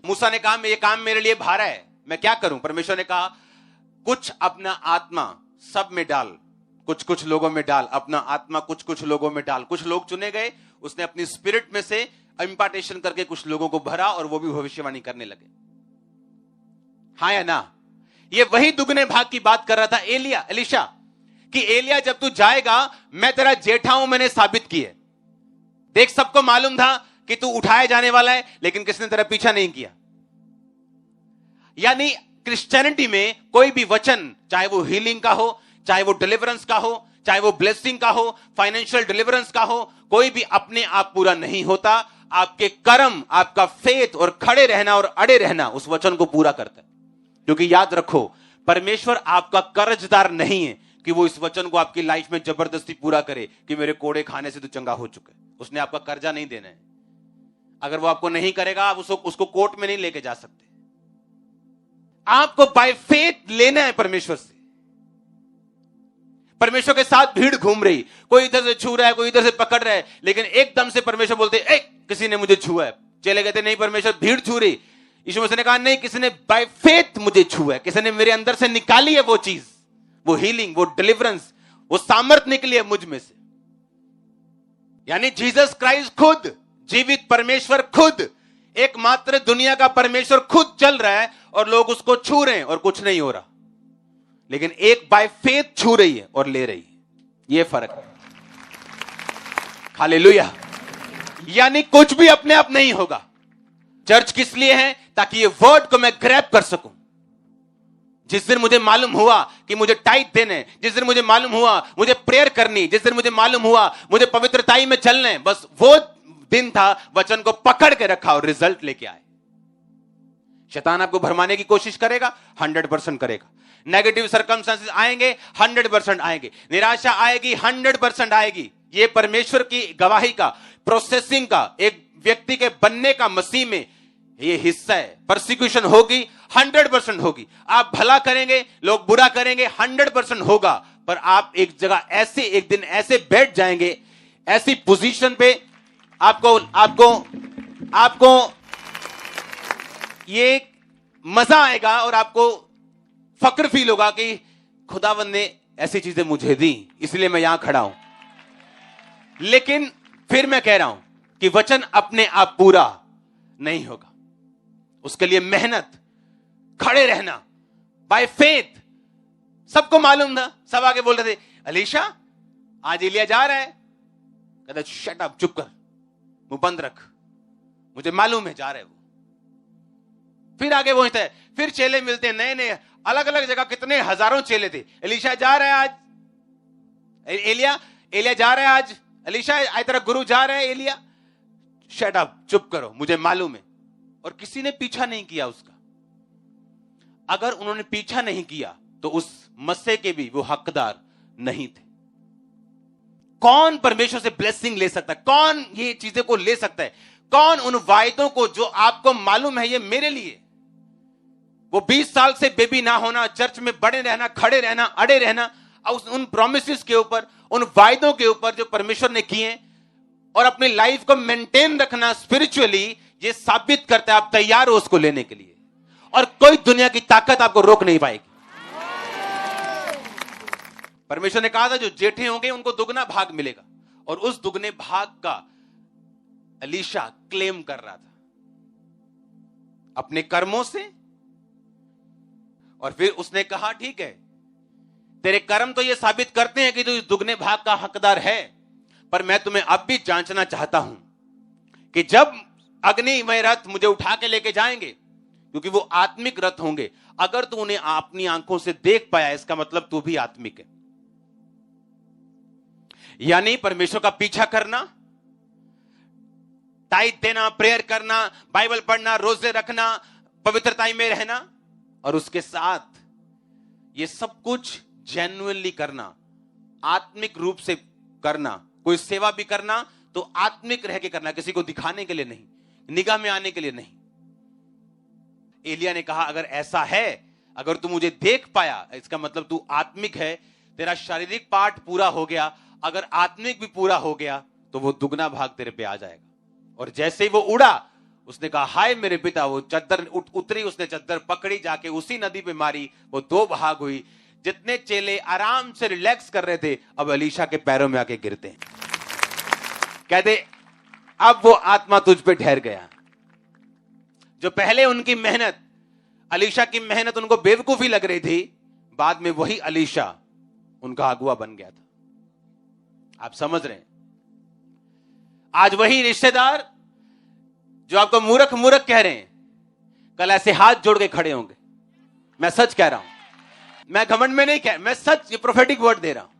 मूसा ने कहा ये काम मेरे लिए भारा है, मैं क्या करूं? परमेश्वर ने कहा कुछ अपना आत्मा सब में डाल, कुछ कुछ लोगों में डाल, अपना आत्मा कुछ कुछ लोगों में डाल। कुछ लोग चुने गए, उसने अपनी स्पिरिट में से इंपार्टेशन करके कुछ लोगों को भरा और वो भी भविष्यवाणी करने लगे। हाँ या ना? ये वही दुगने भाग की बात कर रहा था एलिशा कि एलिया जब तू जाएगा मैं तेरा जेठा हूं, मैंने साबित किए। देख, सबको मालूम था कि तू उठाए जाने वाला है, लेकिन किसने तेरा पीछा नहीं किया। यानी क्रिश्चियनिटी में कोई भी वचन, चाहे वो हीलिंग का हो, चाहे वो डिलीवरेंस का हो, चाहे वो ब्लेसिंग का हो, फाइनेंशियल डिलीवरेंस का हो, कोई भी अपने आप पूरा नहीं होता। आपके कर्म, आपका फेथ और खड़े रहना और अड़े रहना उस वचन को पूरा करता है। क्योंकि याद रखो, परमेश्वर आपका कर्जदार नहीं है कि वो इस वचन को आपकी लाइफ में जबरदस्ती पूरा करे कि मेरे कोड़े खाने से तो चंगा हो चुका है। उसने आपका कर्जा नहीं देना है। अगर वो आपको नहीं करेगा, आप उसको कोर्ट में नहीं लेके जा सकते। आपको बाय फेथ लेना है परमेश्वर से। परमेश्वर के साथ भीड़ घूम रही, कोई इधर से छू रहा है, कोई इधर से पकड़ रहा है, लेकिन एकदम से परमेश्वर बोलते किसी ने मुझे छुआ है। चले गए थे, नहीं परमेश्वर, भीड़ छू रही। यीशु मसीह ने कहा नहीं, किसी ने बाय फेथ मुझे छुआ है, किसी ने मेरे अंदर से निकाली है वो चीज, वो हीलिंग, वो डिलीवरेंस, वो सामर्थ निकली है मुझ में से। यानी जीसस क्राइस्ट खुद, जीवित परमेश्वर खुद, एकमात्र दुनिया का परमेश्वर खुद चल रहा है और लोग उसको छू रहे हैं और कुछ नहीं हो रहा। लेकिन एक बाय फेथ छू रही है और ले रही है। यह फर्क है। हालेलुया। यानी कुछ भी अपने आप नहीं होगा। चर्च किस लिए है? ताकि ये वर्ड को मैं ग्रैब कर सकूं। जिस दिन मुझे मालूम हुआ कि मुझे टाइट देने, जिस दिन मुझे मालूम हुआ मुझे प्रेयर करनी, जिस दिन मुझे मालूम हुआ मुझे पवित्रताई में चलना है, बस वो दिन था वचन को पकड़ के रखा और रिजल्ट लेके आए। शैतान आपको भरमाने की कोशिश करेगा, 100% करेगा। नेगेटिव सर्कमस्टेंसेस आएंगे, 100% आएंगे। निराशा आएगी, 100% आएगी। ये परमेश्वर की गवाही का, प्रोसेसिंग का, एक व्यक्ति के बनने का मसीह में ये हिस्सा है। परसिक्यूशन होगी, 100% होगी। आप भला करेंगे, लोग बुरा करेंगे, 100% होगा। पर आप एक जगह ऐसे, एक दिन ऐसे बैठ जाएंगे, ऐसी पोजीशन पे आपको ये मजा आएगा और आपको फक्र फील होगा कि खुदावंद ने ऐसी चीजें मुझे दी, इसलिए मैं यहां खड़ा हूं। लेकिन फिर मैं कह रहा हूं कि वचन अपने आप पूरा नहीं होगा। उसके लिए मेहनत, खड़े रहना, बाय फेथ। सबको मालूम था, सब आगे बोल रहे थे एलीशा आज एलिया जा रहा है। कहता शट अप, चुप कर, मुंह बंद रख, मुझे मालूम है जा रहे वो। फिर आगे पहुंचता है, फिर चेले मिलते हैं, नए नए, अलग अलग जगह, कितने हजारों चेले थे। एलीशा जा रहा है आज, एलिया जा रहा है आज, एलीशा आज तेरा गुरु जा रहा है एलिया। शट अप, चुप करो, मुझे मालूम है। और किसी ने पीछा नहीं किया उसका। अगर उन्होंने पीछा नहीं किया तो उस मस्से के भी वो हकदार नहीं थे। कौन परमेश्वर से ब्लेसिंग ले सकता है? कौन ये चीजें को ले सकता है? कौन उन वायदों को, जो आपको मालूम है ये मेरे लिए, वो 20 साल से बेबी ना होना, चर्च में बड़े रहना, खड़े रहना, अड़े रहना, उन प्रोमिसेस के ऊपर, उन वायदों के ऊपर जो परमेश्वर ने किए, और अपनी लाइफ को मेंटेन रखना स्पिरिचुअली, ये साबित करता है आप तैयार हो उसको लेने के लिए। और कोई दुनिया की ताकत आपको रोक नहीं पाएगी। परमेश्वर ने कहा था जो जेठे होंगे उनको दुगना भाग मिलेगा, और उस दुगने भाग का एलीशा क्लेम कर रहा था अपने कर्मों से। और फिर उसने कहा ठीक है, तेरे कर्म तो ये साबित करते हैं कि तू इस दुगने भाग का हकदार है, पर मैं तुम्हें अब भी जांचना चाहता हूं कि जब अग्निमय रथ मुझे उठा के लेके जाएंगे, क्योंकि वो आत्मिक रथ होंगे, अगर तू उन्हें अपनी आंखों से देख पाया, इसका मतलब तू भी आत्मिक है। यानी परमेश्वर का पीछा करना, टाइट देना, प्रेयर करना, बाइबल पढ़ना, रोजे रखना, पवित्रता में रहना, और उसके साथ ये सब कुछ जेन्युइनली करना, आत्मिक रूप से करना। कोई सेवा भी करना तो आत्मिक रह के करना, किसी को दिखाने के लिए नहीं, निगाह में आने के लिए नहीं। एलिया ने कहा अगर ऐसा है, अगर तू मुझे देख पाया, इसका मतलब तू आत्मिक है, तेरा शारीरिक पार्ट पूरा हो गया, अगर आत्मिक भी पूरा हो गया तो वो दुगना भाग तेरे पे आ जाएगा। और जैसे ही वो उड़ा, उसने कहा हाय मेरे पिता। वो चद्दर उतरी, उसने चद्दर पकड़ी, जाके उसी नदी पे मारी, वो 2 भाग हुई। जितने चेले आराम से रिलैक्स कर रहे थे, अब एलीशा के पैरों में आके गिरते हैं। कहते अब वो आत्मा तुझ पे ठहर गया। जो पहले उनकी मेहनत, एलीशा की मेहनत उनको बेवकूफी लग रही थी, बाद में वही एलीशा उनका अगुआ बन गया था। आप समझ रहे हैं? आज वही रिश्तेदार जो आपको मूर्ख मूर्ख कह रहे हैं, कल ऐसे हाथ जोड़ के खड़े होंगे। मैं सच कह रहा हूं, मैं घमंड में नहीं कह, मैं सच, ये प्रोफेटिक वर्ड दे रहा हूं।